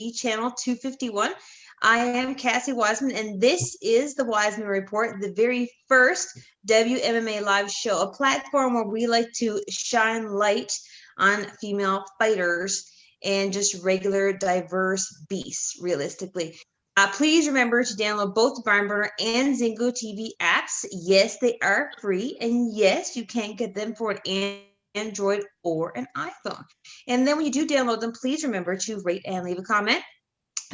channel 251. I am Cassie Wiseman, and this is the Wiseman Report, the very first WMMA live show, a platform where we like to shine light on female fighters and just regular diverse beasts, realistically. Please remember to download both the Barn Burner and ZingoTV apps. Yes, they are free, and yes, you can get them for an Android or an iPhone. And then when you do download them, please remember to rate and leave a comment.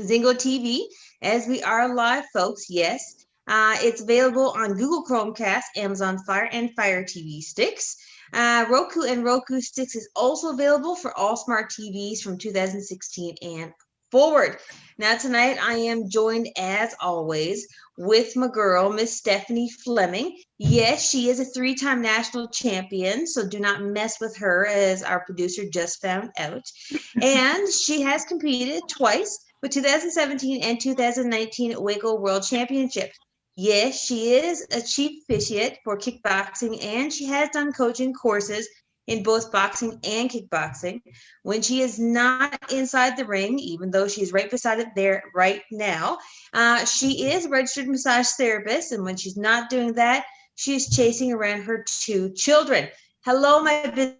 ZingoTV, as we are live, folks, yes. It's available on Google Chromecast, Amazon Fire, and Fire TV sticks. Roku and Roku Sticks is also available for all smart TVs from 2016 and forward. Now, tonight I am joined, as always, with my girl, Miss Stephanie Fleming. Yes, she is a three-time national champion, so do not mess with her, as our producer just found out. And she has competed twice with 2017 and 2019 Waco World Championship. Yes, she is a chief officiate for kickboxing, and she has done coaching courses in both boxing and kickboxing. When she is not inside the ring, even though she's right beside it there right now, she is a registered massage therapist, and when she's not doing that, she is chasing around her two children. Hello, my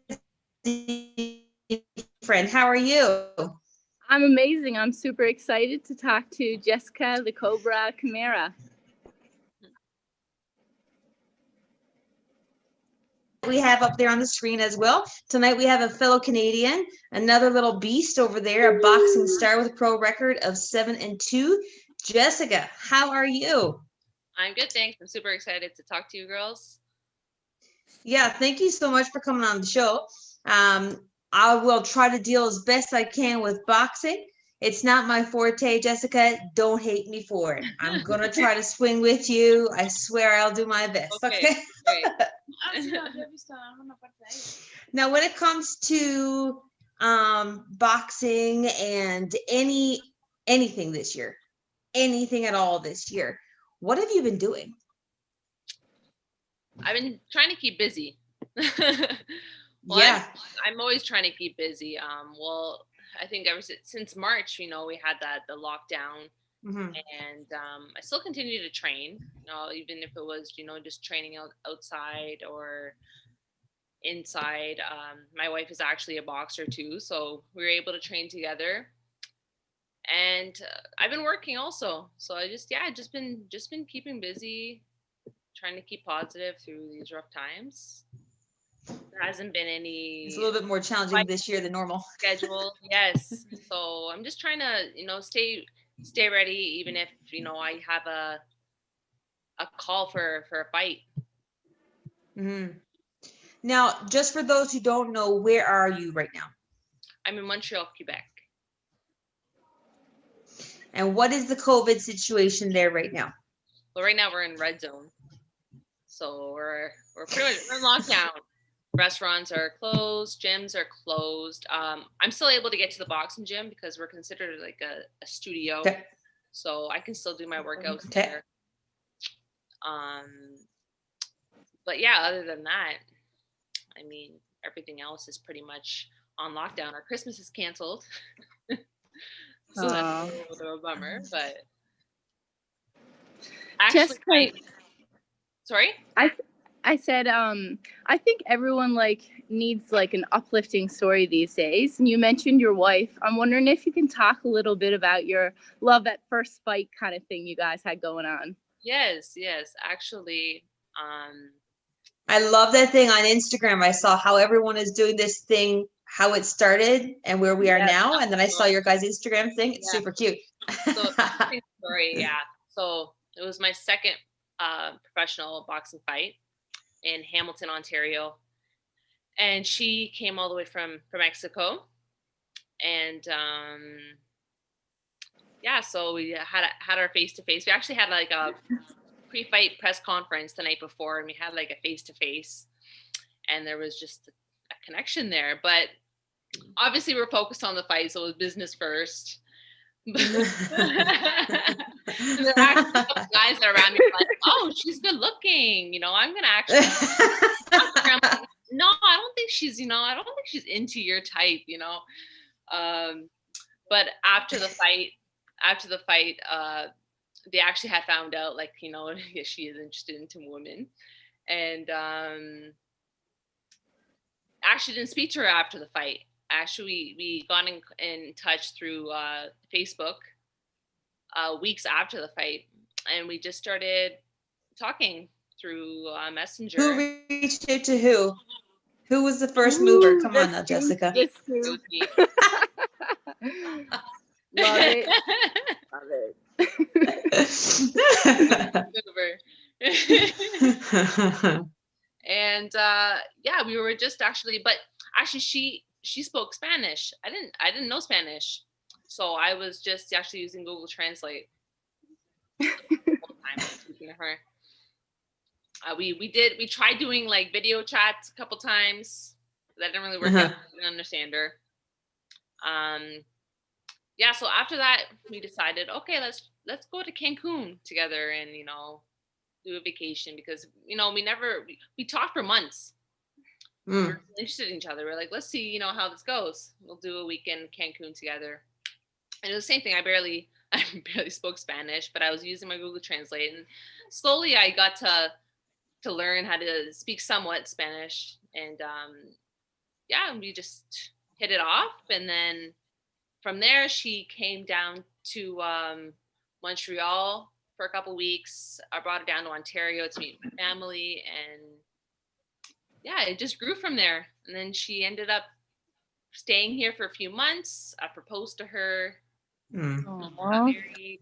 busy friend. How are you? I'm amazing. I'm super excited to talk to Jessica the Cobra Chimera. We have up there on the screen as well. Tonight we have a fellow Canadian, another little beast over there, a boxing star with a pro record of 7-2. Jessica, how are you? I'm good, thanks. I'm super excited to talk to you girls. Yeah, thank you so much for coming on the show. I will try to deal as best I can with boxing. It's not my forte, Jessica. Don't hate me for it. I'm going to try to swing with you. I swear I'll do my best. Okay. Now, when it comes to boxing and anything this year, anything at all this year, what have you been doing? I've been trying to keep busy. Well, yeah, I'm always trying to keep busy. Well, I think ever since March, we had the lockdown, and I still continue to train. Even if it was just training outside or inside. My wife is actually a boxer too, so we were able to train together. And I've been working also, so I just been keeping busy, trying to keep positive through these rough times. There hasn't been any. It's a little bit more challenging this year than normal. Schedule, yes. So I'm just trying to, stay ready, even if I have a call for a fight. Mm-hmm. Now, just for those who don't know, where are you right now? I'm in Montreal, Quebec. And what is the COVID situation there right now? Well, right now we're in red zone, so we're pretty much in lockdown. Restaurants are closed, gyms are closed. I'm still able to get to the boxing gym because we're considered like a studio, so I can still do my workouts there. But yeah, other than that, I mean, everything else is pretty much on lockdown. Our Christmas is canceled, so that's a little bit of a bummer. But actually, sorry. I said, I think everyone needs an uplifting story these days. And you mentioned your wife. I'm wondering if you can talk a little bit about your love at first fight kind of thing you guys had going on. Yes. Actually, I love that thing on Instagram. I saw how everyone is doing this thing, how it started and where we are now. And then I saw your guys' Instagram thing. It's super cute. So, story, yeah. So it was my second professional boxing fight in Hamilton, Ontario, and she came all the way from Mexico, and so we had our face-to-face. We actually had a pre-fight press conference the night before, and we had a face-to-face, and there was just a connection there. But obviously we're focused on the fight, so it was business first. There are actually a couple guys that are around me oh, she's good looking, I'm gonna actually no, I don't think she's into your type, But after the fight, they actually had found out, like, you know, she is interested into women, and actually didn't speak to her after the fight. Actually, we got in touch through Facebook weeks after the fight, and we just started talking through Messenger. Who reached out to who? Who was the first mover? Come on now, Jessica. It was me. Love it. Love it. And yeah, we were just actually, but actually she spoke Spanish. I didn't know Spanish, so I was just actually using Google Translate the whole time speaking to her. We tried doing like video chats a couple times. That didn't really work out. I didn't understand her. Yeah, so after that we decided, okay, let's go to Cancun together and, you know, do a vacation, because, you know, we talked for months. We were interested in each other. We're like, let's see, you know, how this goes. We'll do a weekend in Cancun together. And it was the same thing. I barely spoke Spanish, but I was using my Google Translate, and slowly I got to learn how to speak somewhat Spanish. And yeah, we just hit it off. And then from there, she came down to Montreal for a couple weeks. I brought her down to Ontario to meet my family, and yeah, it just grew from there. And then she ended up staying here for a few months. I proposed to her. Got married.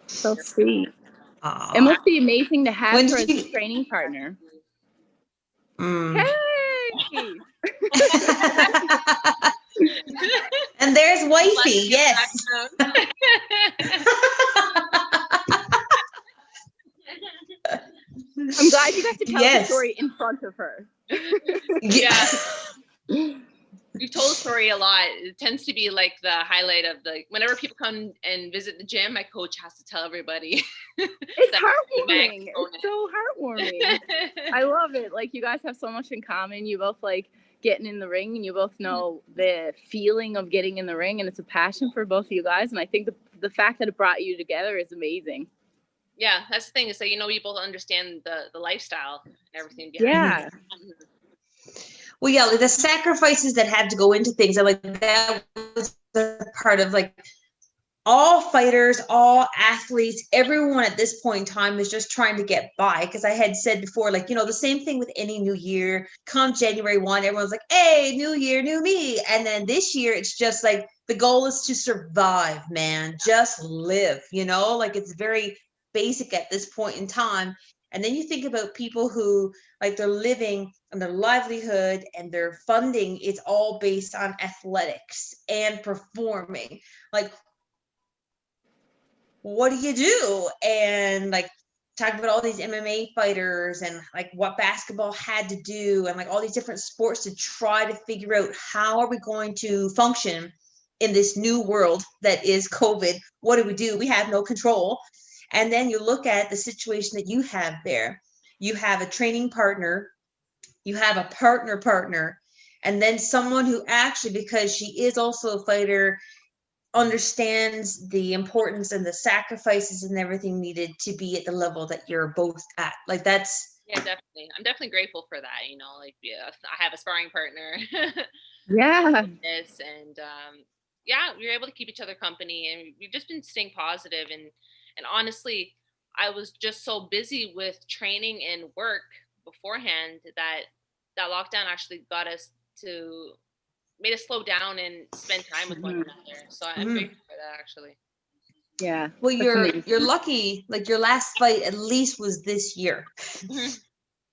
So sweet. It must be amazing to have her as a training partner. Hey! And there's wifey, yes. I'm glad you got to tell the story in front of her. Yeah. We've told the story a lot. It tends to be like the highlight of whenever people come and visit the gym, my coach has to tell everybody. It's heartwarming. It's so heartwarming. I love it. Like, you guys have so much in common. You both like getting in the ring, and you both know the feeling of getting in the ring, and it's a passion for both of you guys. And I think the fact that it brought you together is amazing. Yeah, that's the thing, is that, you know, we both understand the lifestyle and everything behind it. Well, yeah, like the sacrifices that had to go into things, and like that was the part of like all fighters, all athletes, everyone at this point in time is just trying to get by. Because I had said before, like, you know, the same thing with any new year. Come January 1, everyone's like, hey, new year, new me. And then this year, it's just like the goal is to survive, man. Just live, you know, like it's very basic at this point in time. And then you think about people who, like, they're living and their livelihood and their funding is all based on athletics and performing. Like, what do you do? And like, talk about all these MMA fighters and like what basketball had to do, and like all these different sports to try to figure out how are we going to function in this new world that is COVID. What do? We have no control. And then you look at the situation that you have there. You have a training partner, you have a partner, and then someone who actually, because she is also a fighter, understands the importance and the sacrifices and everything needed to be at the level that you're both at. Like, that's... Yeah, definitely. I'm definitely grateful for that. You know, like, yeah, I have a sparring partner. Yeah. And yeah, we were able to keep each other company, and we've just been staying positive. And honestly, I was just so busy with training and work beforehand that lockdown actually made us slow down and spend time with one another. So I'm grateful for that, actually. Yeah. Well, you're lucky. Like, your last fight at least was this year.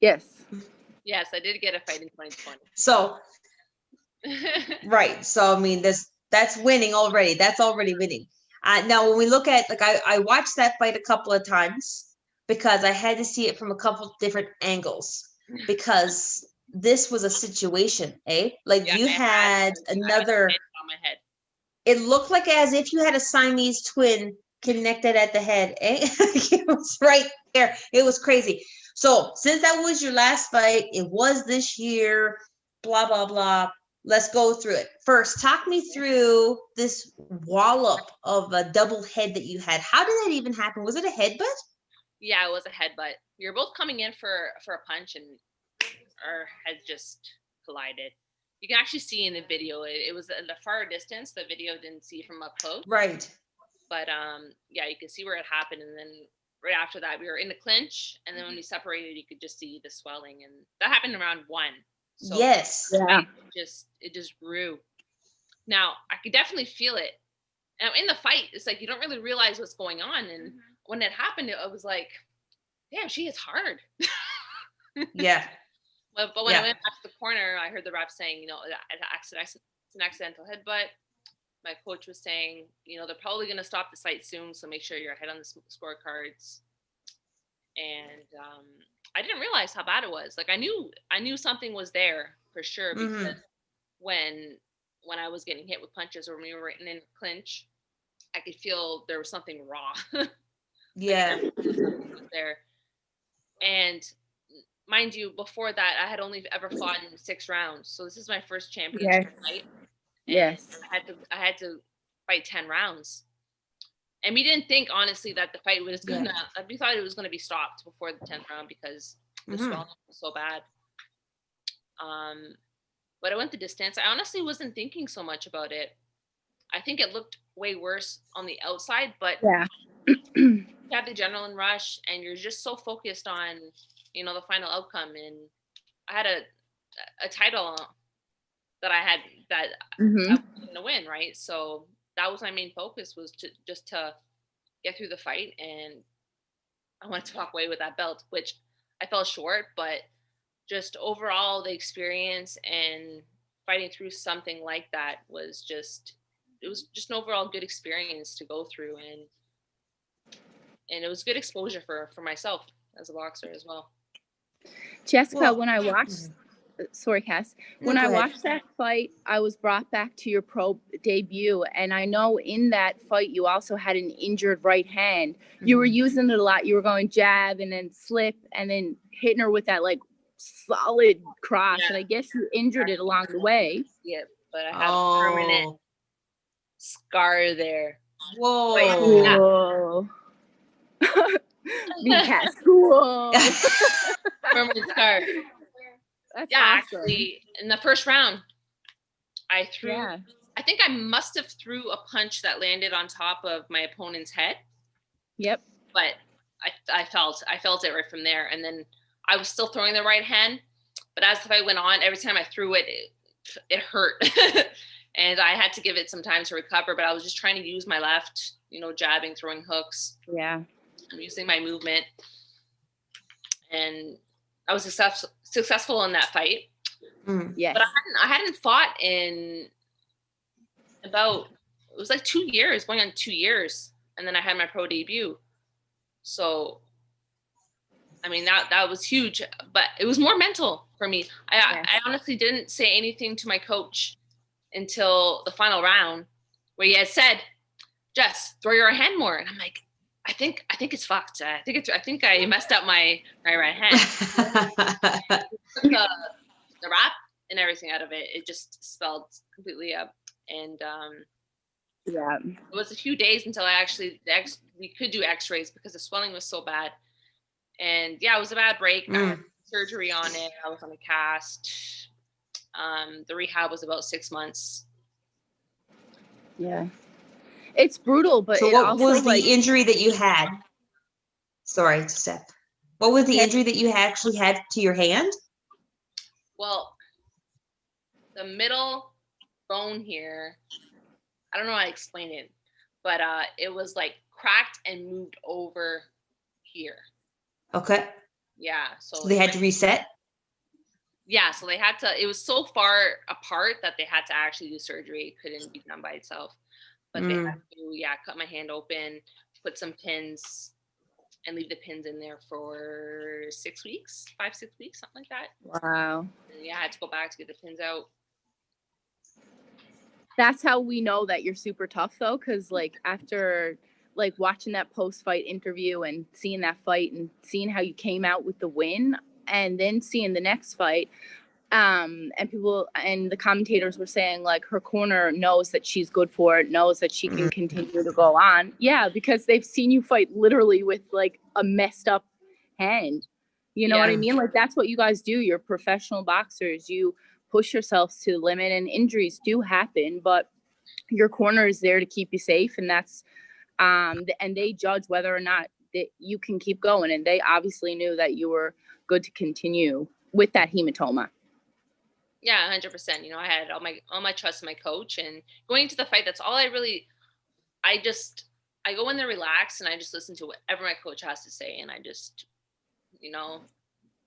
Yes. Yes, I did get a fight in 2020. So, right. So, I mean, that's winning already. That's already winning. Now, when we look at, like, I watched that fight a couple of times because I had to see it from a couple different angles, because this was a situation, eh? Like, yeah, you had another... on my head. It looked like as if you had a Siamese twin connected at the head, eh? It was right there. It was crazy. So since that was your last fight, it was this year, blah, blah, blah. let's go through it. First, talk me through this wallop of a double head that you had. How did that even happen? Was it a headbutt? Yeah, it was a headbutt. We were both coming in for a punch, and our heads just collided. You can actually see in the video. It was at a far distance. The video didn't see from up close. Right. But yeah, you can see where it happened, and then right after that, we were in the clinch, and then when we separated, you could just see the swelling, and that happened around 1. So yes. Yeah. It just grew. Now I could definitely feel it. And in the fight, it's like you don't really realize what's going on, and when it happened, it was like, damn, she is hard. Yeah. But when I went back to the corner, I heard the ref saying, it's an accidental headbutt. My coach was saying, they're probably going to stop this fight soon, so make sure you're ahead on the scorecards. And I didn't realize how bad it was. Like I knew something was there for sure, because when I was getting hit with punches or when we were in clinch, I could feel there was something raw. Yeah. There. And mind you, before that, I had only ever fought in 6 rounds. So this is my first championship fight. And yes. I had to fight 10 rounds. And we didn't think, honestly, that the fight was gonna. We thought it was gonna be stopped before the 10th round because the swelling was so bad. But I went the distance. I honestly wasn't thinking so much about it. I think it looked way worse on the outside, but you have the adrenaline rush, and you're just so focused on, the final outcome. And I had a title that I had that I was going to win, right? So that was my main focus, was to get through the fight, and I wanted to walk away with that belt, which I fell short, but just overall the experience and fighting through something like that was just an overall good experience to go through, and it was good exposure for myself as a boxer as well. Jessica, when I watched, sorry, Cass, when I watched that fight, I was brought back to your pro debut, and I know in that fight you also had an injured right hand. You were using it a lot. You were going jab and then slip and then hitting her with that like solid cross, and I guess you injured it along the way. Yeah, but I have a permanent scar there. Whoa. Cass, cool. Permanent scar. That's awesome. Actually, in the first round, I threw. Yeah. I think I must have threw a punch that landed on top of my opponent's head. Yep. But I felt it right from there, and then I was still throwing the right hand. But as the fight went on, every time I threw it, it hurt, and I had to give it some time to recover. But I was just trying to use my left, jabbing, throwing hooks. Yeah. I'm using my movement, and I was successful in that fight. Yes. But I hadn't fought in about, it was like 2 years, going on 2 years, and then I had my pro debut. So, I mean, that was huge, but it was more mental for me. I honestly didn't say anything to my coach until the final round, where he had said, "Jess, throw your hand more," and I'm like, I think it's fucked. I think I messed up my right hand. the wrap and everything out of it, it just swelled completely up. And it was a few days until we could do x-rays because the swelling was so bad. And yeah, it was a bad break. I had surgery on it. I was on a cast. The rehab was about 6 months. Yeah. It's brutal, but so it what also, was the injury that you had? Sorry, Steph. What was the injury that you actually had to your hand? Well, the middle bone here, I don't know how to explain it, but it was like cracked and moved over here. Okay. Yeah. So they had to reset? Yeah, so they had to, it was so far apart that they had to actually do surgery. It couldn't be done by itself. But they had to, cut my hand open, put some pins, and leave the pins in there for 6 weeks, 5-6 weeks, something like that. Wow. And I had to go back to get the pins out. That's how we know that you're super tough, though, because after watching that post-fight interview and seeing that fight and seeing how you came out with the win, and then seeing the next fight, And people and the commentators were saying like her corner knows that she's good for it, knows that she can continue to go on. Yeah, because they've seen you fight literally with like a messed up hand. You know what I mean? Like that's what you guys do. You're professional boxers. You push yourselves to the limit, and injuries do happen, but your corner is there to keep you safe, and that's and they judge whether or not that you can keep going, and they obviously knew that you were good to continue with that hematoma. Yeah, 100%. You know, I had all my trust in my coach, and going into the fight, that's all I go in there relaxed, and I just listen to whatever my coach has to say, and I just, you know,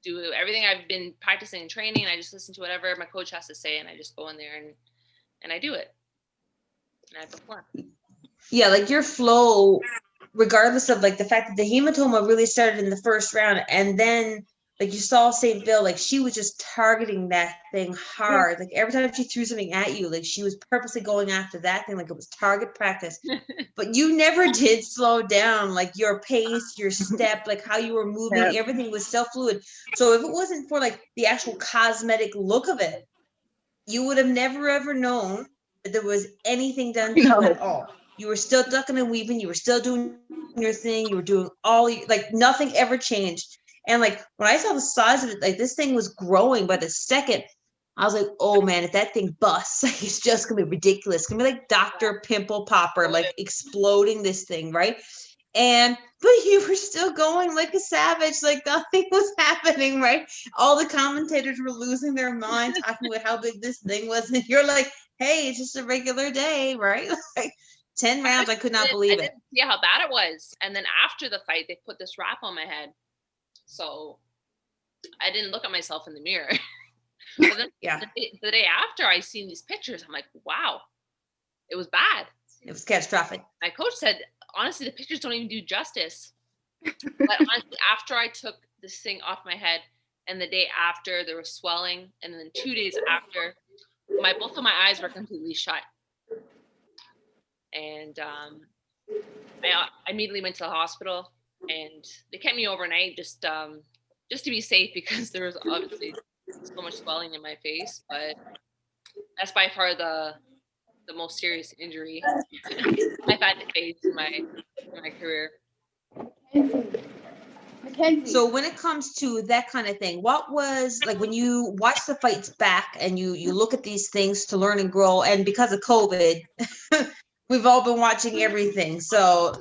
do everything I've been practicing and training, and I just listen to whatever my coach has to say, and I just go in there and I do it, and I perform. Yeah, like your flow, regardless of like the fact that the hematoma really started in the first round, and then like you saw St. Phil, like she was just targeting that thing hard. Like every time she threw something at you, like she was purposely going after that thing, like it was target practice. But you never did slow down, like your pace, your step, like how you were moving, everything was so fluid. So if it wasn't for like the actual cosmetic look of it, you would have never ever known that there was anything done to you at all. You were still ducking and weaving, you were still doing your thing, you were doing like nothing ever changed. And like when I saw the size of it, like this thing was growing by the second, I was like, oh man, if that thing busts, like it's just gonna be ridiculous. It's gonna be like Dr. Pimple Popper, like exploding this thing, right? But you were still going like a savage, like nothing was happening, right? All the commentators were losing their mind talking about how big this thing was, and you're like, hey, it's just a regular day, right? Like 10 rounds, I could not believe it. I didn't see how bad it was. And then after the fight, they put this wrap on my head. So I didn't look at myself in the mirror. But then the day after I seen these pictures, I'm like, wow, it was bad. It was catastrophic. My coach said, honestly, the pictures don't even do justice. But honestly, after I took this thing off my head, and the day after there was swelling, and then 2 days after, both of my eyes were completely shut. And I immediately went to the hospital, and they kept me overnight just to be safe, because there was obviously so much swelling in my face. But that's by far the most serious injury I've had to face in my career. So when it comes to that kind of thing, what was like when you watch the fights back and you look at these things to learn and grow, and because of COVID, we've all been watching everything. So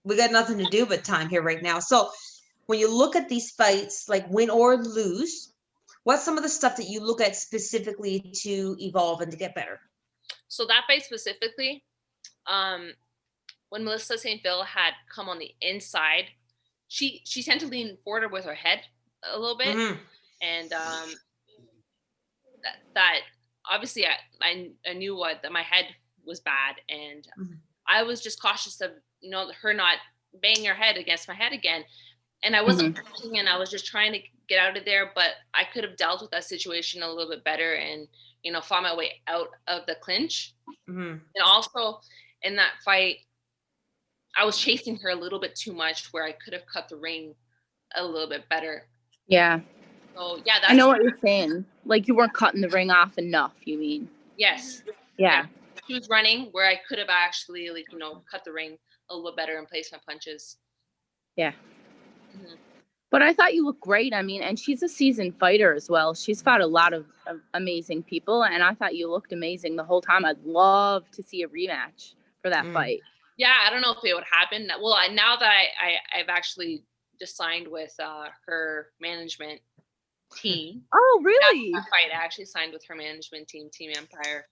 we got nothing to do but time here right now. So when you look at these fights, like win or lose, what's some of the stuff that you look at specifically to evolve and to get better? So that fight specifically, when Melissa St. Phil had come on the inside, she tended to lean forward with her head a little bit. And that obviously I knew that my head was bad, and I was just cautious of, you know, her not banging her head against my head again. And I wasn't pushing, and I was just trying to get out of there, but I could have dealt with that situation a little bit better and, you know, fought my way out of the clinch. And also in that fight, I was chasing her a little bit too much, where I could have cut the ring a little bit better. Yeah. So yeah, I know what you're saying. Like you weren't cutting the ring off enough, you mean? Yes. Yeah. She was running where I could have actually, like, you know, cut the ring a little bit better and placed my punches. Yeah. But I thought you looked great. I mean, and she's a seasoned fighter as well. She's fought a lot of amazing people, and I thought you looked amazing the whole time. I'd love to see a rematch for that fight. Yeah, I don't know if it would happen. Well, now that I've actually just signed with her management team. Oh, really? That fight, I actually signed with her management team, Team Empire.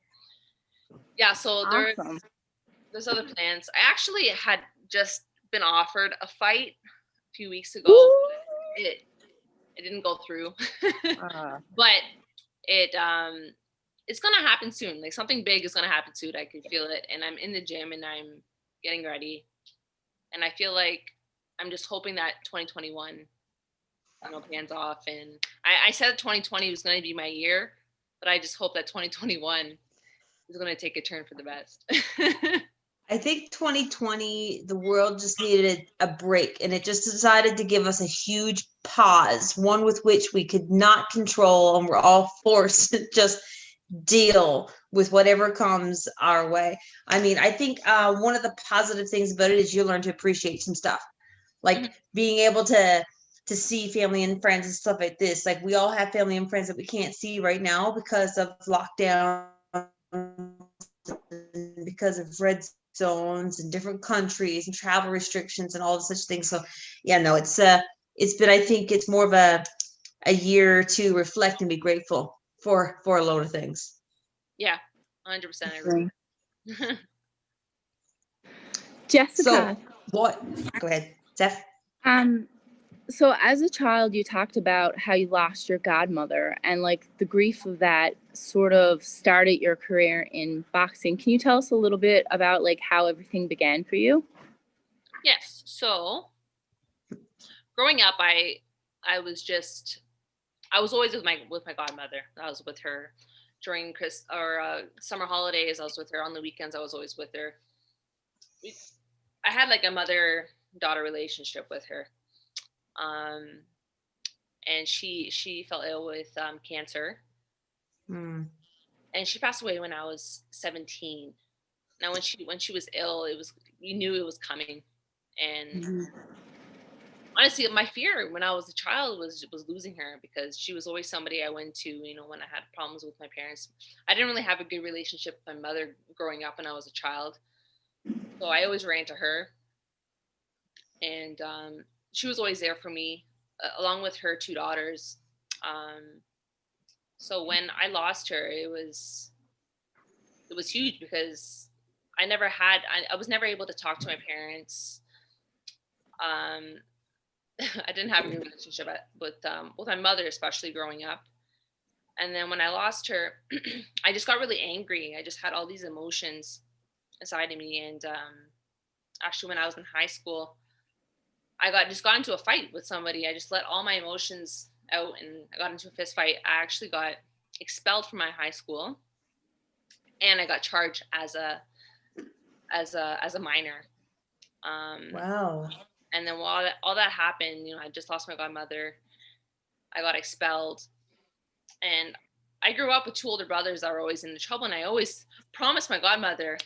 Yeah, so awesome. There's other plans. I actually had just been offered a fight a few weeks ago. It didn't go through, but it's gonna happen soon. Like something big is gonna happen soon. I can feel it, and I'm in the gym and I'm getting ready, and I feel like I'm just hoping that 2021, you know, pans off. And I said 2020 was going to be my year, but I just hope that 2021 is going to take a turn for the best. I think 2020, the world just needed a break, and it just decided to give us a huge pause, one with which we could not control, and we're all forced to just deal with whatever comes our way. I mean, I think one of the positive things about it is you learn to appreciate some stuff, like being able to see family and friends and stuff like this. Like we all have family and friends that we can't see right now because of lockdown, because of red zones in different countries and travel restrictions and all of such things. So yeah, no, it's been, I think it's more of a year to reflect and be grateful for a load of things. Yeah, 100%. I agree. Jessica. So what? Go ahead, Steph. So as a child, you talked about how you lost your godmother and like the grief of that sort of started your career in boxing. Can you tell us a little bit about like how everything began for you? Yes. So growing up, I was always with my godmother. I was with her during summer holidays. I was with her on the weekends. I was always with her. I had like a mother-daughter relationship with her. And she fell ill with cancer. And she passed away when I was 17. Now when she was ill, you knew it was coming. And honestly, my fear when I was a child was losing her, because she was always somebody I went to, when I had problems with my parents. I didn't really have a good relationship with my mother growing up when I was a child. So I always ran to her. And she was always there for me, along with her two daughters. So when I lost her, it was huge, because I was never able to talk to my parents. I didn't have a good relationship with my mother, especially growing up. And then when I lost her, I just got really angry. I just had all these emotions inside of me. And actually, when I was in high school, I got into a fight with somebody. I just let all my emotions out, and I got into a fist fight. I actually got expelled from my high school, and I got charged as a minor. Wow. And then while all that happened, I just lost my godmother. I got expelled, and I grew up with two older brothers that were always into trouble. And I always promised my godmother,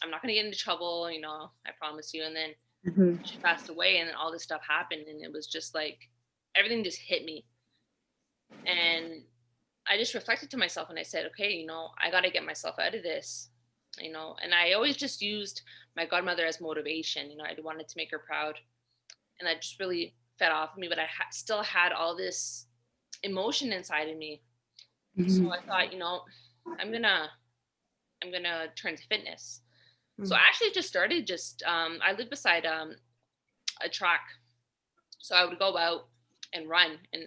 I'm not going to get into trouble. I promise you. And then she passed away, and then all this stuff happened, and it was just like everything just hit me. And I just reflected to myself, and I said, okay, I got to get myself out of this, and I always just used my godmother as motivation. I wanted to make her proud, and that just really fed off of me, but I still had all this emotion inside of me. So I thought, I'm gonna turn to fitness. So I actually just started I lived beside a track. So I would go out and run, and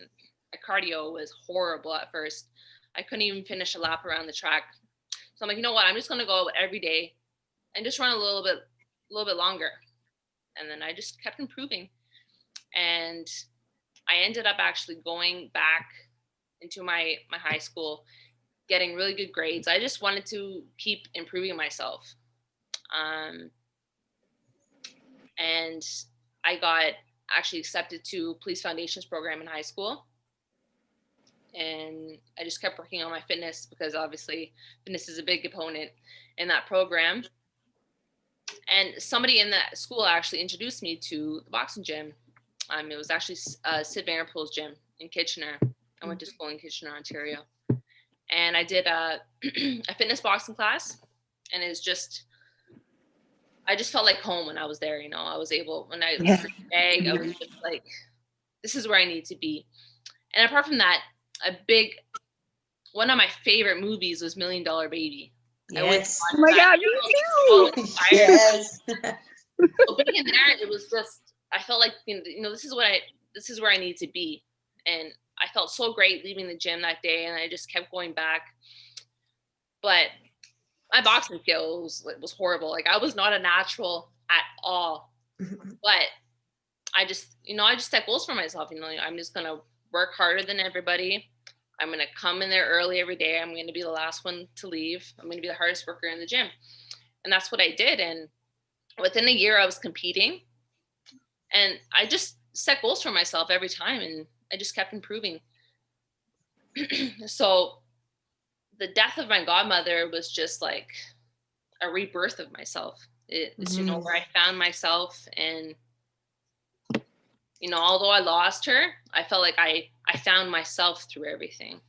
my cardio was horrible at first. I couldn't even finish a lap around the track. So I'm like, you know what? I'm just going to go out every day and just run a little bit longer. And then I just kept improving. And I ended up actually going back into my high school, getting really good grades. I just wanted to keep improving myself. And I got actually accepted to Police Foundations program in high school. And I just kept working on my fitness, because obviously fitness is a big component in that program. And somebody in that school actually introduced me to the boxing gym. It was actually Sid Vanderpool's gym in Kitchener. I went to school in Kitchener, Ontario. And I did a fitness boxing class. And it's just, I just felt like home when I was there. I was able, when I was bag, I was just like, this is where I need to be. And apart from that, one of my favorite movies was $1 Million Baby. Yes. Oh my God, me too. Yes. So being in there, it was just, I felt like, this is where I need to be. And I felt so great leaving the gym that day, and I just kept going back. But my boxing skills was horrible. Like, I was not a natural at all. But I just set goals for myself. I'm just going to work harder than everybody. I'm going to come in there early every day. I'm going to be the last one to leave. I'm going to be the hardest worker in the gym. And that's what I did. And within a year I was competing, and I just set goals for myself every time, and I just kept improving. So the death of my godmother was just like a rebirth of myself. It's, you know, where I found myself, and, you know, although I lost her, I felt like I found myself through everything.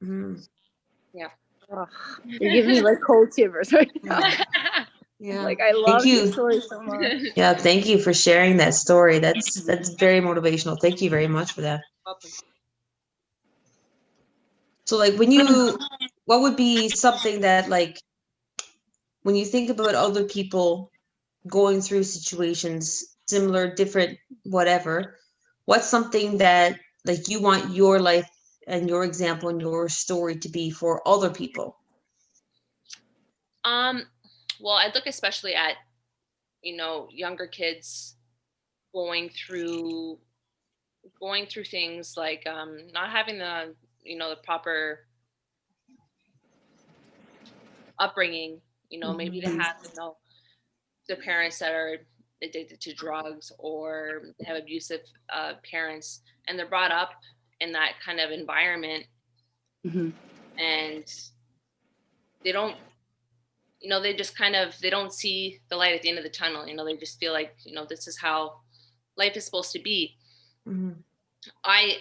Yeah. Oh, you're giving me like cold shivers right now. Yeah. Like, I love your story so much. Yeah, thank you for sharing that story. That's very motivational. Thank you very much for that. Welcome. So like what would be something that, like, when you think about other people going through situations similar, different, whatever, what's something that, like, you want your life and your example and your story to be for other people? Well, I look especially at, you know, younger kids going through things like not having the, you know, the proper upbringing, you know, maybe to have, you know, the parents that are addicted to drugs, or they have abusive parents, and they're brought up in that kind of environment, and they don't, you know, they just kind of, they don't see the light at the end of the tunnel. You know, they just feel like, you know, this is how life is supposed to be. I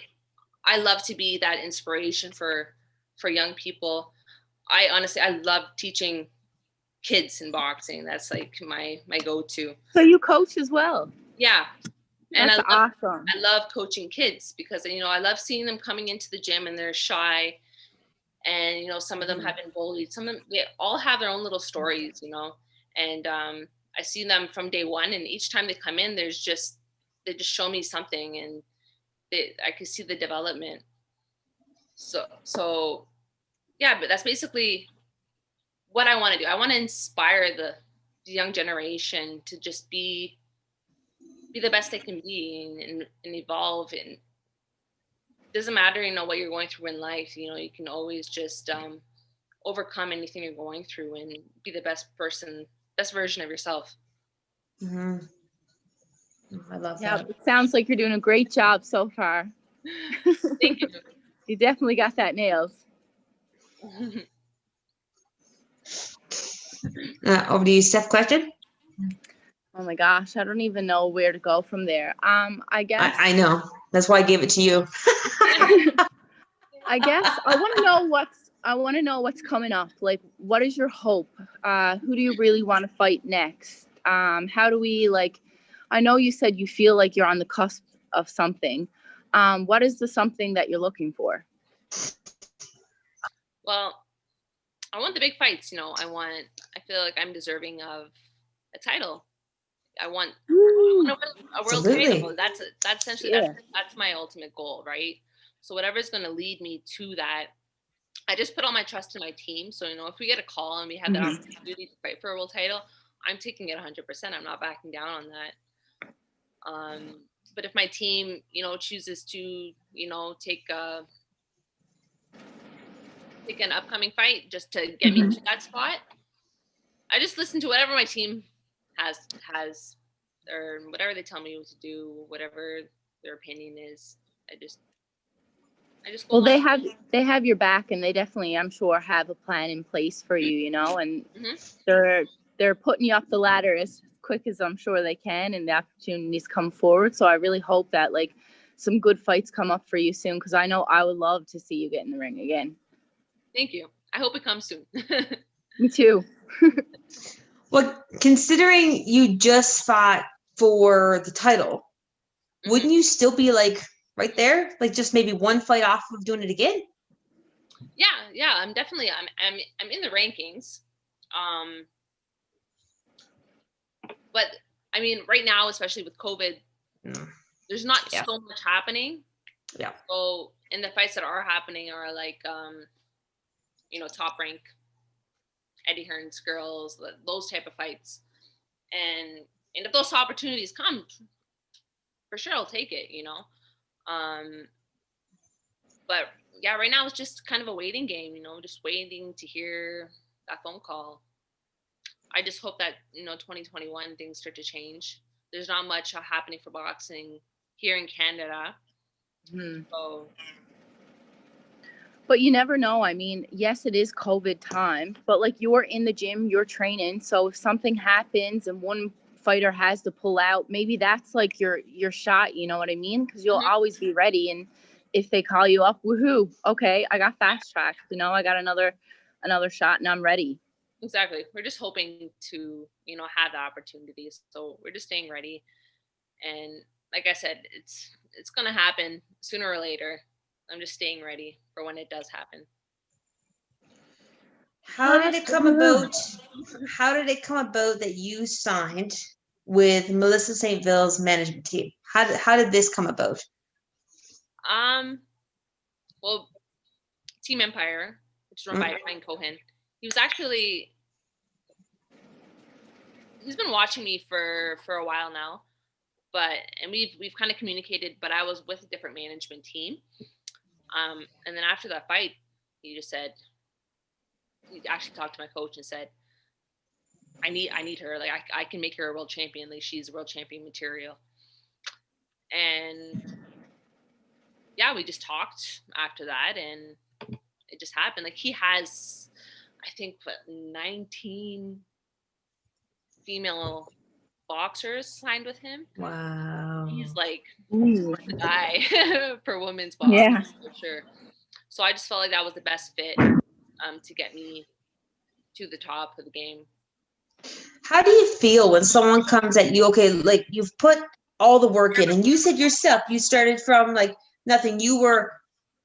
love to be that inspiration for young people. I honestly, I love teaching kids in boxing. That's like my go-to. So you coach as well? Yeah. And that's awesome. I love coaching kids because, you know, I love seeing them coming into the gym and they're shy, and, you know, some of them have been bullied. Some of them, they all have their own little stories, you know, and I see them from day one, and each time they come in, they just show me something, and I can see the development. So yeah, but that's basically what I want to do. I want to inspire the young generation to just be the best they can be, and evolve. And it doesn't matter, you know, what you're going through in life. You know, you can always just overcome anything you're going through and be the best version of yourself. I love yeah, that. It sounds like you're doing a great job so far. Thank you. You definitely got that nailed. Over to you, Steph. Question? Oh my gosh, I don't even know where to go from there. I guess I know. That's why I gave it to you. I guess I want to know what's coming up. Like, what is your hope? Who do you really want to fight next? How do we, like, I know you said you feel like you're on the cusp of something. What is the something that you're looking for? Well, I want the big fights, you know. I feel like I'm deserving of a title. I want to win a world title. That's essentially, that's my ultimate goal, right? So whatever's going to lead me to that, I just put all my trust in my team. So, you know, if we get a call and we have that opportunity to fight for a world title, I'm taking it 100%. I'm not backing down on that. But if my team, you know, chooses to, you know, take an upcoming fight just to get me to that spot, I just listen to whatever my team has, or whatever they tell me what to do, whatever their opinion is. I just go. Well, they have your back, and they definitely, I'm sure, have a plan in place for you, you know, and they're putting you up the ladder as quick as I'm sure they can, and the opportunities come forward. So I really hope that, like, some good fights come up for you soon, because I know I would love to see you get in the ring again. Thank you. I hope it comes soon. Me too. Well, considering you just fought for the title, wouldn't you still be, like, right there, like, just maybe one fight off of doing it again? Yeah, I'm definitely, I'm in the rankings. But I mean, right now, especially with COVID, there's not so much happening. Yeah. So, and the fights that are happening are like, you know, Top Rank, Eddie Hearn's girls, those type of fights. And if those opportunities come, for sure I'll take it, you know. But yeah, right now it's just kind of a waiting game, you know, just waiting to hear that phone call. I just hope that, 2021 things start to change. There's not much happening for boxing here in Canada. So, but you never know. I mean, yes, it is COVID time, but like you're in the gym, you're training. So if something happens and one fighter has to pull out, maybe that's like your shot. You know what I mean? Because you'll always be ready. And if they call you up, woohoo! Okay, I got fast tracked. I got another shot, and I'm ready. Exactly. We're just hoping to, have the opportunities. So we're just staying ready. And like I said, it's gonna happen sooner or later. I'm just staying ready for when it does happen. How did it come about? How did it come about that you signed with Melissa St. Ville's management team? How did this come about? Well, Team Empire, which is run by Ryan Cohen, he's been watching me for a while now, and we've kind of communicated, but I was with a different management team. And then after that fight, he actually talked to my coach and said, I need her. Like I can make her a world champion. Like she's world champion material. And yeah, we just talked after that, and it just happened. Like he has, I think, 19 female boxers signed with him. Wow. He's like the guy for women's boxing, for sure. So I just felt like that was the best fit to get me to the top of the game. How do you feel when someone comes at you? Okay, like you've put all the work in, and you said yourself, you started from like nothing. You were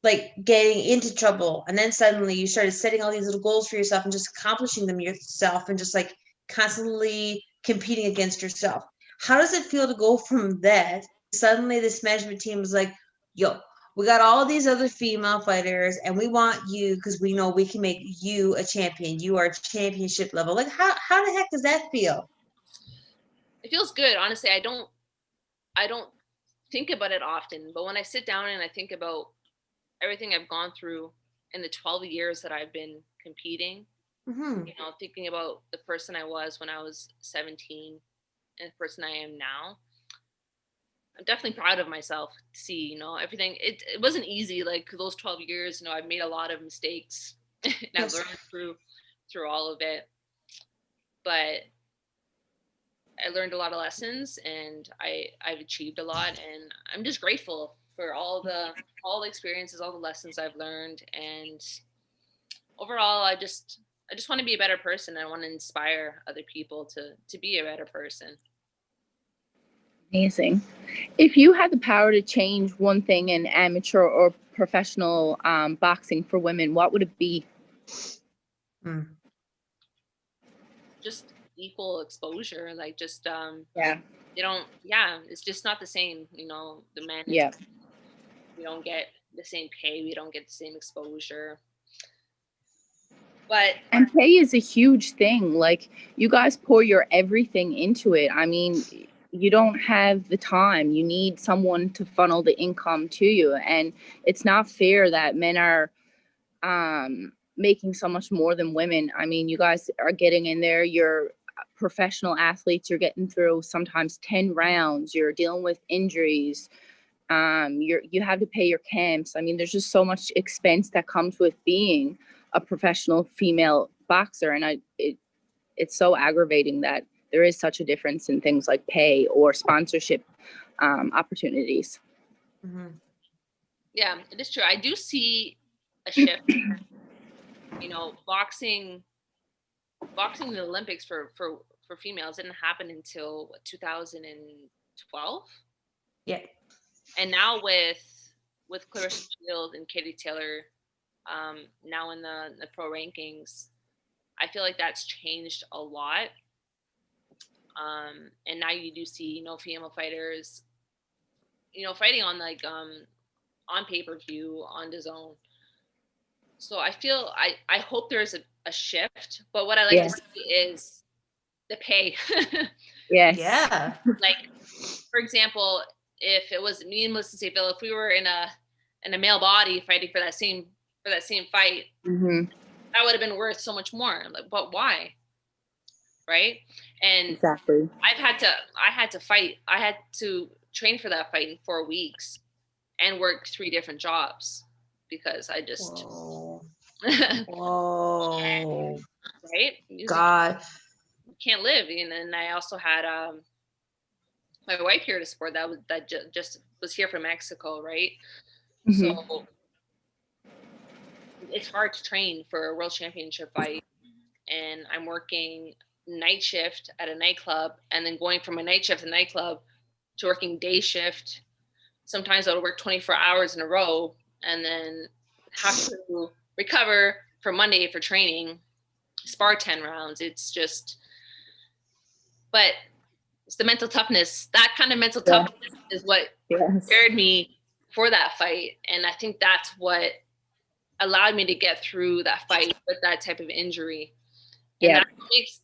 like getting into trouble, and then suddenly you started setting all these little goals for yourself and just accomplishing them yourself, and just like constantly competing against yourself. How does it feel to go from that? Suddenly, this management team is like, "Yo, we got all these other female fighters, and we want you because we know we can make you a champion. You are championship level." Like, how the heck does that feel? It feels good, honestly. I don't think about it often, but when I sit down and I think about everything I've gone through in the 12 years that I've been competing, thinking about the person I was when I was 17 and the person I am now, I'm definitely proud of myself to see, everything. It wasn't easy. Like those 12 years, I've made a lot of mistakes and I've learned through all of it. But I learned a lot of lessons, and I've achieved a lot, and I'm just grateful for all the experiences, all the lessons I've learned. And overall, I just want to be a better person. I want to inspire other people to be a better person. Amazing. If you had the power to change one thing in amateur or professional boxing for women, what would it be? Just equal exposure. Like just it's just not the same. The men. Yeah. We don't get the same pay. We don't get the same exposure. And pay is a huge thing. Like you guys pour your everything into it. I mean, you don't have the time. You need someone to funnel the income to you. And it's not fair that men are making so much more than women. I mean, you guys are getting in there. You're professional athletes. You're getting through sometimes 10 rounds. You're dealing with injuries. You have to pay your camps. I mean, there's just so much expense that comes with being a professional female boxer. And it's so aggravating that there is such a difference in things like pay or sponsorship opportunities. Yeah, it is true. I do see a shift. Boxing in the Olympics for females didn't happen until 2012. Yeah. And now with Clarissa Shields and Katie Taylor, now in the pro rankings, I feel like that's changed a lot. And now you do see, female fighters, fighting on like on pay-per-view, on DAZN. So I feel I hope there's a shift, but what I like to see is the pay. Yes. Yeah. Like, for example, if it was me and Melissa St. Ville, if we were in a male body fighting for that same fight, that would have been worth so much more. Like, but why? right? And Exactly. I had to train for that fight in 4 weeks and work 3 different jobs because I just Whoa. Whoa. right? You God. can't live. And then I also had my wife here to support that just was here from Mexico, right? Mm-hmm. So it's hard to train for a world championship fight, and I'm working night shift at a nightclub, and then going from a night shift to nightclub to working day shift. Sometimes I'll work 24 hours in a row, and then have to recover for Monday for training, spar 10 rounds. It's just, but it's the mental toughness. That kind of mental toughness is what prepared me for that fight. And I think that's what allowed me to get through that fight with that type of injury. And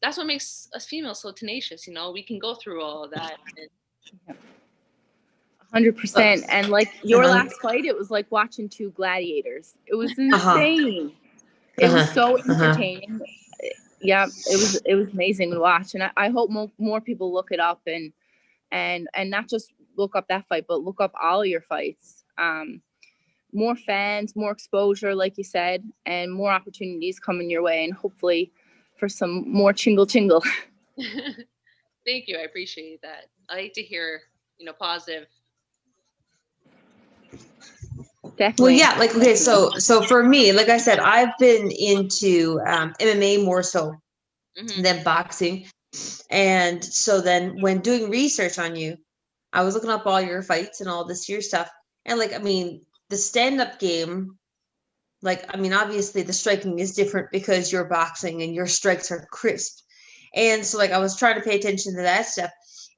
that's what makes us females so tenacious. You know, we can go through all of that. 100%. And like your last fight, it was like watching 2 gladiators. It was insane. It was so entertaining. Yeah, it was amazing to watch. And I hope more people look it up and not just look up that fight, but look up all your fights. More fans, more exposure, like you said, and more opportunities coming your way, and hopefully for some more chingle. Thank you. I appreciate that. I like to hear, positive. Definitely. Well, yeah, like, okay, so for me, like I said, I've been into MMA more so than boxing. And so then when doing research on you, I was looking up all your fights and all this year stuff. And like, I mean, the stand-up game, like, I mean, obviously the striking is different because you're boxing and your strikes are crisp. And so like I was trying to pay attention to that stuff.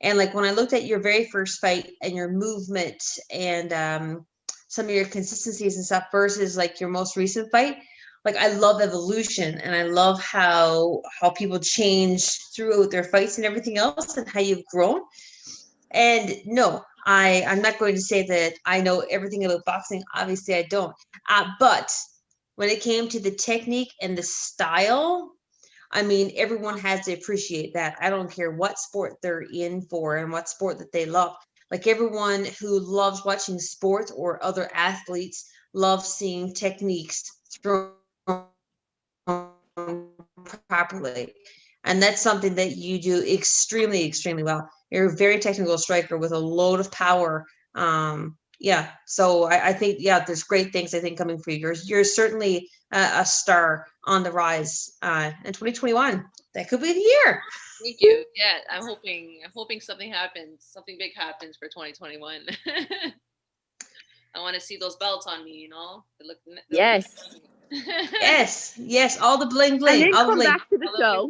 And like when I looked at your very first fight and your movement and some of your consistencies and stuff versus like your most recent fight, like I love evolution and I love how people change throughout their fights and everything else and how you've grown. And no, I'm not going to say that I know everything about boxing. Obviously, I don't. But when it came to the technique and the style, I mean, everyone has to appreciate that. I don't care what sport they're in for and what sport that they love. Like everyone who loves watching sports or other athletes love seeing techniques thrown properly. And that's something that you do extremely, extremely well. You're a very technical striker with a load of power. Yeah. So I think, yeah, there's great things I think coming for you. You're certainly a star on the rise in 2021. That could be the year. Thank you. Yeah, I'm hoping something big happens for 2021. I want to see those belts on me, Yes. Yes, all the bling bling. And then all the come bling. back to the show.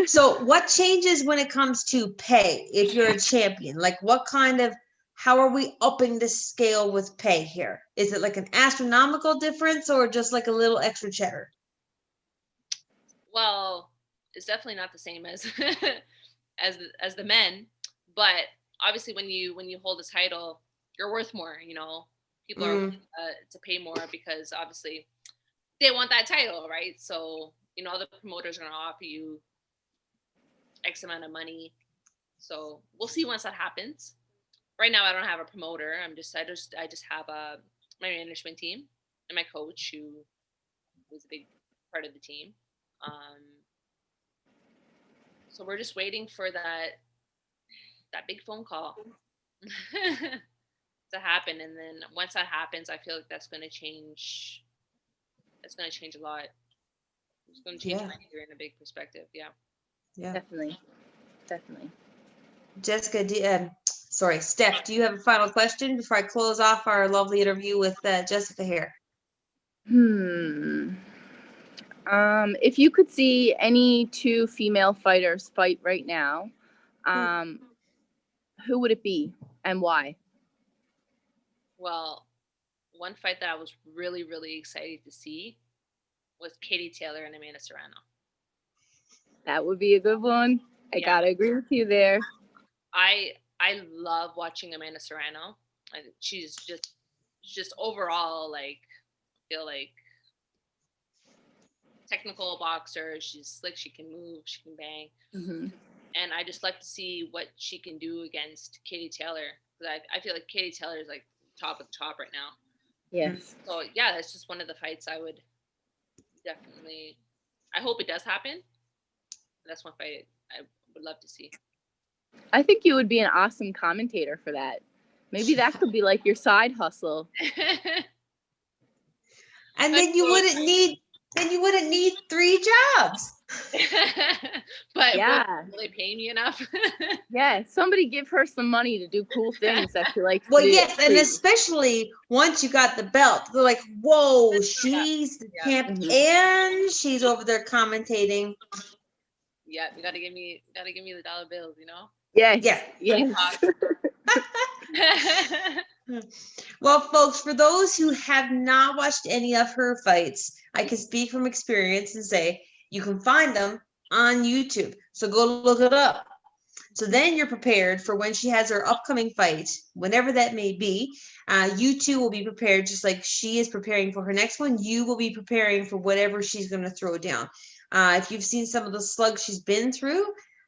So what changes when it comes to pay if you're a champion? Like how are we upping the scale with pay here? Is it like an astronomical difference or just like a little extra cheddar? Well, it's definitely not the same as as the men, but obviously when you hold a title, you're worth more. People are to pay more because obviously they want that title, right? So the promoters are going to offer you X amount of money. So we'll see once that happens. Right now, I don't have a promoter. I just have my management team and my coach, who was a big part of the team. So we're just waiting for that big phone call to happen, and then once that happens, I feel like that's going to change. That's going to change a lot. It's going to change my career in a big perspective. Yeah. Definitely. Jessica, Steph, do you have a final question before I close off our lovely interview with Jessica here? If you could see any 2 female fighters fight right now, who would it be and why? Well, one fight that I was really, really excited to see was Katie Taylor and Amanda Serrano. That would be a good one. I gotta agree with you there. I love watching Amanda Serrano. She's just overall, like, I feel like technical boxer. She's slick. She can move. She can bang. Mm-hmm. And I just like to see what she can do against Katie Taylor. Because I feel like Katie Taylor is like top of the top right now. Yes. So yeah, that's just one of the fights I would definitely. I hope it does happen. That's one fight I would love to see. I think you would be an awesome commentator for that. Maybe that could be like your side hustle. And then you wouldn't need 3 jobs. But yeah, will they pay me enough? Yeah, somebody give her some money to do cool things that she likes. Well, yes, and especially once you got the belt, they're like, "Whoa, she's the champ, and she's over there commentating." Yeah, you gotta give me the dollar bills, you know. Yes. Yeah. Yes. Well, folks, for those who have not watched any of her fights, I can speak from experience and say you can find them on YouTube. So go look it up. So then you're prepared for when she has her upcoming fight, whenever that may be. You too will be prepared, just like she is preparing for her next one. You will be preparing for whatever she's going to throw down. If you've seen some of the slugs she's been through,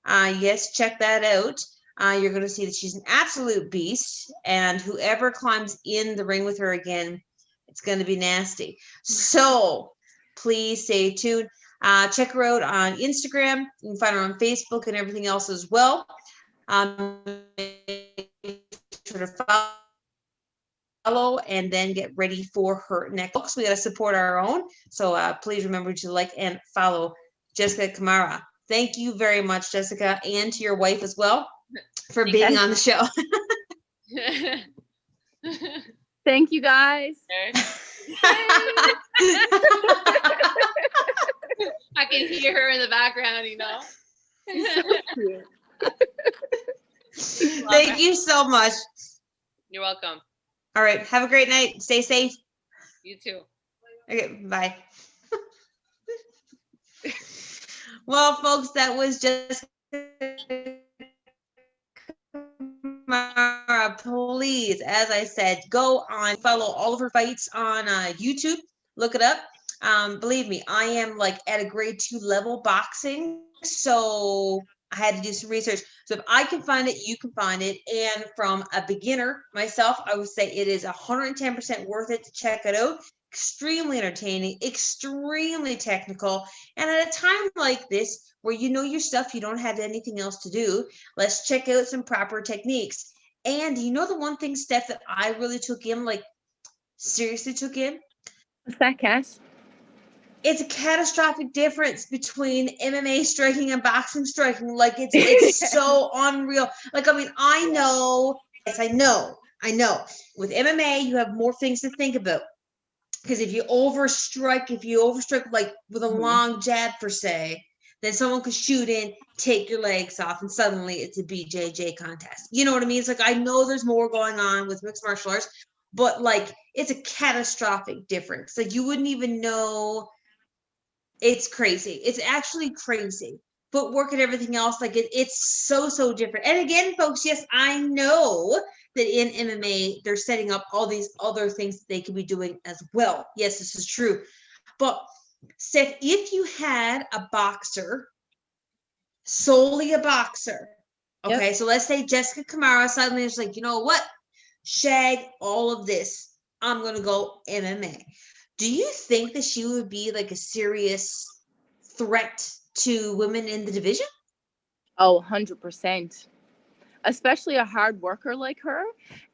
yes, check that out. You're going to see that she's an absolute beast, and whoever climbs in the ring with her again, it's going to be nasty. So please stay tuned. Check her out on Instagram. You can find her on Facebook and everything else as well. Make sure to follow and then get ready for her next. Folks, we got to support our own. So please remember to like and follow Jessica Kamara. Thank you very much, Jessica, and to your wife as well for being on the show. Thank you, guys. I can hear her in the background, you know. Thank you so much. You're welcome. All right. Have a great night. Stay safe. You too. Okay. Bye. Well, folks, that was just please, as I said, go on, follow all of her fights on YouTube. Look it up. Believe me, I am like at a grade 2 level boxing, so I had to do some research. So if I can find it, you can find it. And from a beginner myself, I would say it is 110% worth it to check it out. Extremely entertaining, extremely technical. And at a time like this, where you know your stuff, you don't have anything else to do, let's check out some proper techniques. And you know the one thing, Steph, that I really took in, like seriously took in? What's that, Cass? It's a catastrophic difference between MMA striking and boxing striking. Like it's so unreal. Like, I mean, I know, yes, I know. With MMA, you have more things to think about. Because if you overstrike like with a long jab per se, then someone could shoot in, take your legs off, and suddenly it's a BJJ contest. You know what I mean? It's like, I know there's more going on with mixed martial arts, but like it's a catastrophic difference. Like you wouldn't even know. It's crazy. It's actually crazy. Footwork and everything else, like it's so different. And again, folks, yes, I know that in MMA, they're setting up all these other things that they could be doing as well. Yes, this is true. But Steph, if you had a boxer, solely a boxer, okay, yep. So let's say Jessica Kamara suddenly is like, you know what? Shag all of this. I'm going to go MMA. Do you think that she would be like a serious threat to women in the division? Oh, 100%. Especially a hard worker like her.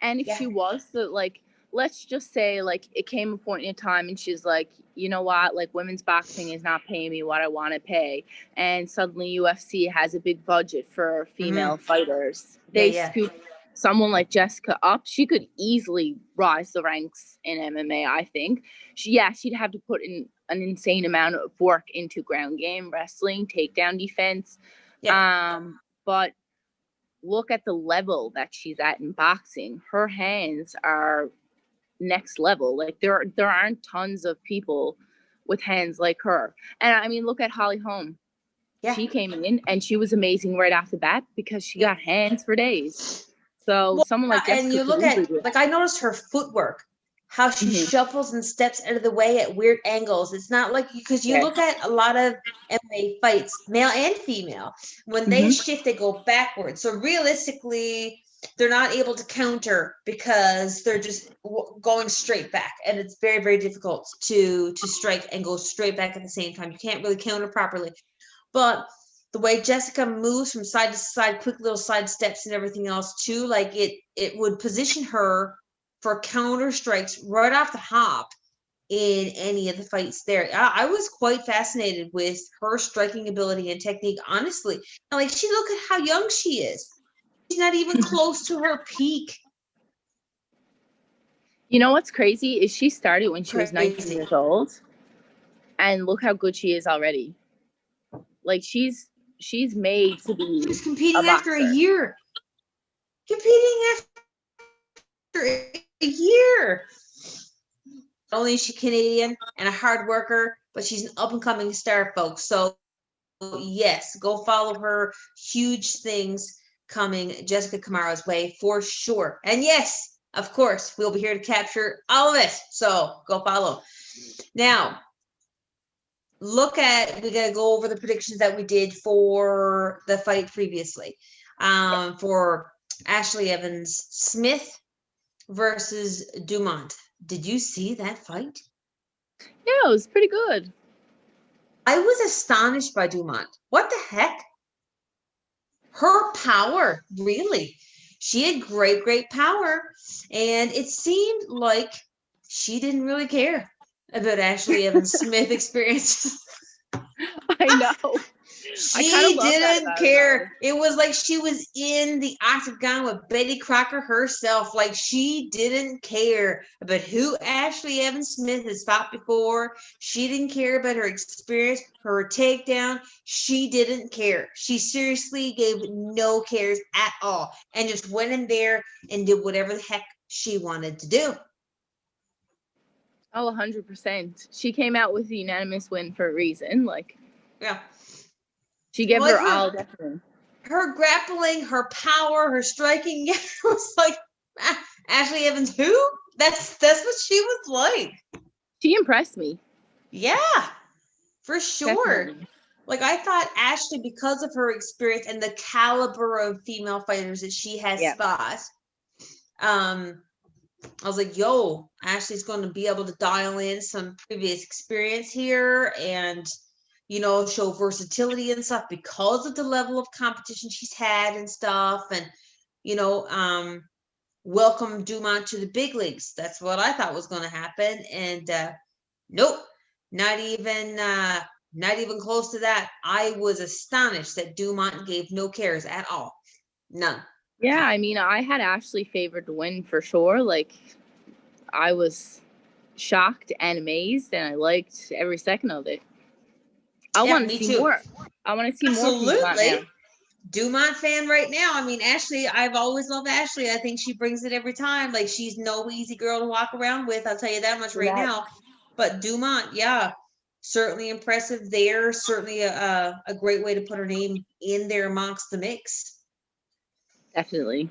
And if she was the, like, let's just say, like, it came a point in time and she's like, you know what, like, women's boxing is not paying me what I want to pay. And suddenly UFC has a big budget for female fighters. They scoop someone like Jessica up. She could easily rise the ranks in MMA, I think. She'd have to put in an insane amount of work into ground game, wrestling, takedown defense. But look at the level that she's at in boxing. Her hands are next level. Like there aren't tons of people with hands like her. And I mean, look at Holly Holm. Yeah. She came in and she was amazing right off the bat because she got hands for days. So someone like Jessica, and you look at, like, I noticed her footwork. how she shuffles and steps out of the way at weird angles. It's not like, because you look at a lot of MMA fights, male and female, when they shift, they go backwards. So realistically, they're not able to counter because they're just going straight back, and it's very, very difficult to strike and go straight back at the same time. You can't really counter properly. But the way Jessica moves from side to side, quick little side steps and everything else too, like it would position her for counter strikes right off the hop in any of the fights there. I was quite fascinated with her striking ability and technique, honestly. And like, look at how young she is. She's not even close to her peak. You know what's crazy is she started when she was 19 years old, and look how good she is already. Like, she's made to be. She's competing after a year. Competing after a year. Not only is she Canadian and a hard worker, but she's an up and coming star, folks. So yes, go follow her. Huge things coming Jessica Kamaro's way for sure. And yes, of course, we'll be here to capture all of it. So go follow. Now, we gotta go over the predictions that we did for the fight previously. For Ashley Evans Smith versus Dumont. Did you see that fight? Yeah, it was pretty good. I was astonished by Dumont. What the heck? Her power, really. She had great, great power. And it seemed like she didn't really care about Ashley Evans Smith experiences. I know. She didn't care. It was like she was in the octagon with Betty Crocker herself. Like, she didn't care about who Ashley Evans Smith has fought before. She didn't care about her experience, her takedown. She didn't care. She seriously gave no cares at all and just went in there and did whatever the heck she wanted to do. Oh, 100%. She came out with a unanimous win for a reason. Like, yeah. She gave her all, definitely. Her grappling, her power, her striking, it was like, Ashley Evans, who? That's what she was like. She impressed me. Yeah, for sure. Definitely. Like, I thought Ashley, because of her experience and the caliber of female fighters that she has fought, I was like, yo, Ashley's going to be able to dial in some previous experience here and, you know, show versatility and stuff because of the level of competition she's had and stuff. And, you know, welcome Dumont to the big leagues. That's what I thought was going to happen. And nope, not even close to that. I was astonished that Dumont gave no cares at all. None. Yeah, I mean, I had Ashley favored to win for sure. Like, I was shocked and amazed, and I liked every second of it. I want to see more. I want to see more. Absolutely. Dumont fan right now. I mean, Ashley, I've always loved Ashley. I think she brings it every time. Like, she's no easy girl to walk around with. I'll tell you that much right now. But Dumont, yeah, certainly impressive there. Certainly a great way to put her name in there amongst the mix. Definitely.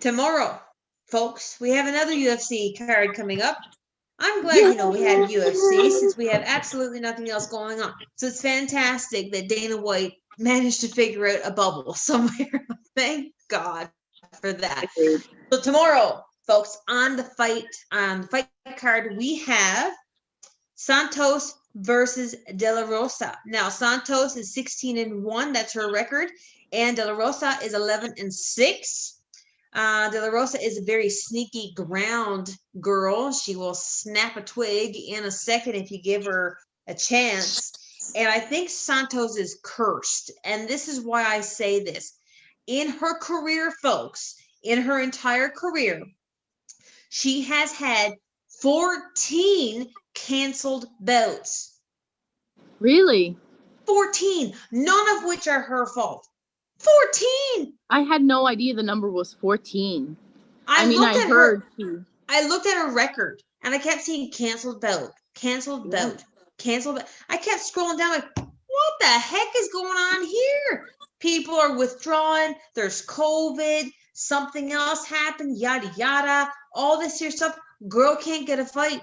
Tomorrow, folks, we have another UFC card coming up. I'm glad, you know, we had UFC since we have absolutely nothing else going on. So it's fantastic that Dana White managed to figure out a bubble somewhere. Thank God for that. So tomorrow, folks, on the fight card, we have Santos versus De La Rosa. Now, Santos is 16-1. That's her record. And De La Rosa is 11-6. De La Rosa is a very sneaky ground girl. She will snap a twig in a second if you give her a chance. And I think Santos is cursed. And this is why I say this. In her career, folks, in her entire career, she has had 14 canceled bouts. Really? 14, none of which are her fault. 14. I had no idea the number was 14. I looked at her record and I kept seeing canceled bout. I kept scrolling down like, what the heck is going on here? People are withdrawing. There's COVID. Something else happened. Yada, yada. All this here stuff. Girl can't get a fight.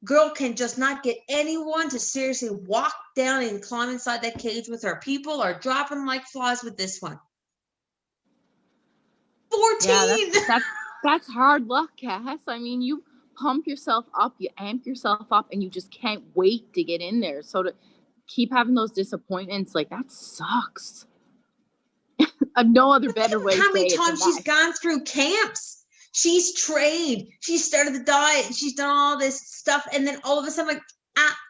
Girl can just not get anyone to seriously walk down and climb inside that cage with her. People are dropping like flies with this one. 14. Yeah, that's hard luck, Cass. I mean, you pump yourself up, you amp yourself up, and you just can't wait to get in there. So to keep having those disappointments, like, that sucks. I've no other better way to say it. How many times she's gone through camps? She's trained. She started the diet. She's done all this stuff. And then all of a sudden, like,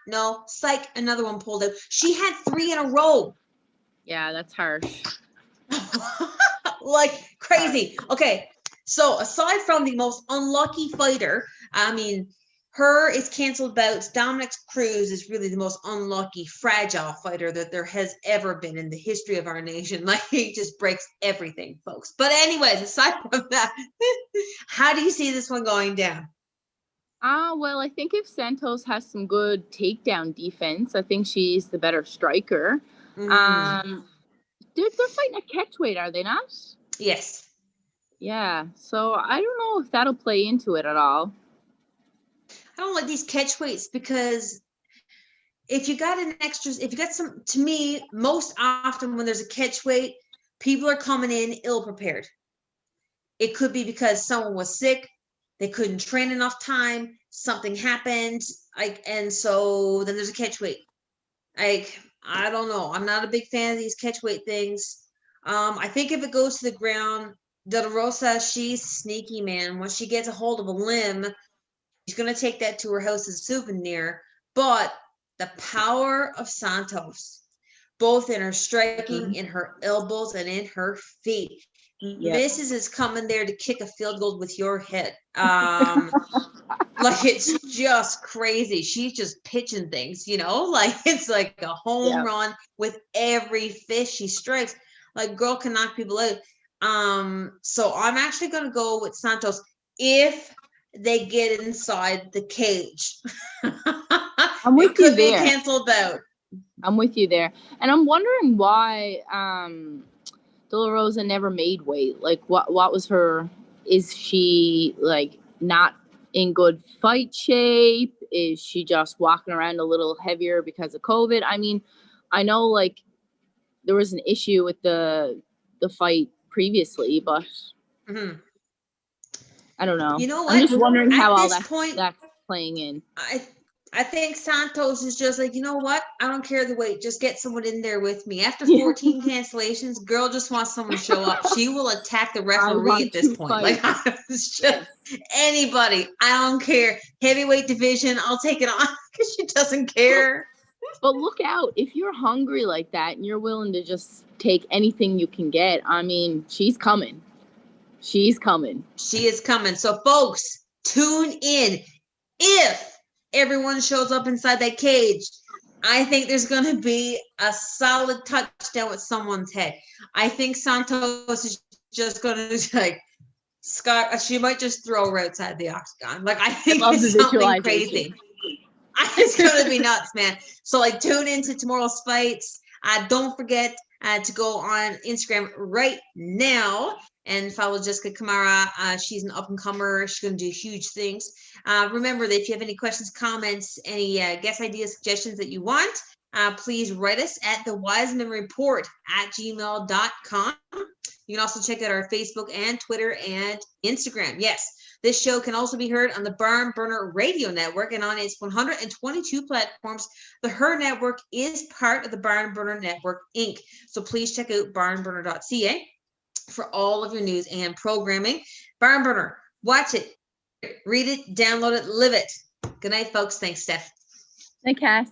no, psych, another one pulled out. She had 3 in a row. Yeah, that's harsh. Like crazy. Okay. So aside from the most unlucky fighter, I mean, her is canceled bouts. Dominic Cruz is really the most unlucky, fragile fighter that there has ever been in the history of our nation. Like, he just breaks everything, folks. But anyways, aside from that, how do you see this one going down? Well, I think if Santos has some good takedown defense, I think she's the better striker. They're fighting at catchweight, are they not? Yes. Yeah. So I don't know if that'll play into it at all. I don't like these catchweights because if you got some, to me, most often when there's a catchweight, people are coming in ill prepared. It could be because someone was sick, they couldn't train enough time, something happened, and so then there's a catchweight. Like, I don't know. I'm not a big fan of these catchweight things. I think if it goes to the ground, De La Rosa, she's sneaky, man. Once she gets a hold of a limb, she's going to take that to her house as a souvenir. But the power of Santos, both in her striking, in her elbows, and in her feet. Yep. Mrs. is coming there to kick a field goal with your head. Like, it's just crazy. She's just pitching things, like it's like a home run with every fish she strikes. Like, girl can knock people out. So I'm actually going to go with Santos if they get inside the cage. I'm with you there. It could be a canceled bout. I'm with you there. And I'm wondering why De La Rosa never made weight. Like, what was her, is she like not in good fight shape? Is she just walking around a little heavier because of COVID? I mean, I know like there was an issue with the fight previously, but I don't know. You know what? I'm just wondering how all that's playing in. I think Santos is just like, you know what? I don't care the weight. Just get someone in there with me. After 14 cancellations, girl just wants someone to show up. She will attack the referee at this point. Like, it's just anybody. I don't care. Heavyweight division, I'll take it on because she doesn't care. But look out. If you're hungry like that and you're willing to just take anything you can get, I mean, she's coming. She's coming. She is coming. So, folks, tune in. If everyone shows up inside that cage, I think there's going to be a solid touchdown with someone's head. I think Santos is just going to, like, Scott, she might just throw her outside the octagon. Like, I think it's something crazy. It's going to be nuts, man. So, like, tune into tomorrow's fights. Don't forget to go on Instagram right now and follow Jessica Kamara. She's an up-and-comer. She's going to do huge things. Remember that if you have any questions, comments, any guest ideas, suggestions that you want, please write us at thewisemanreport@gmail.com. You can also check out our Facebook and Twitter and Instagram. Yes, this show can also be heard on the Barn Burner Radio Network and on its 122 platforms. The H.E.R Network is part of the Barn Burner Network, Inc. So please check out barnburner.ca for all of your news and programming. Barn Burner, watch it, read it, download it, live it. Good night, folks. Thanks, Steph. Night, Cass.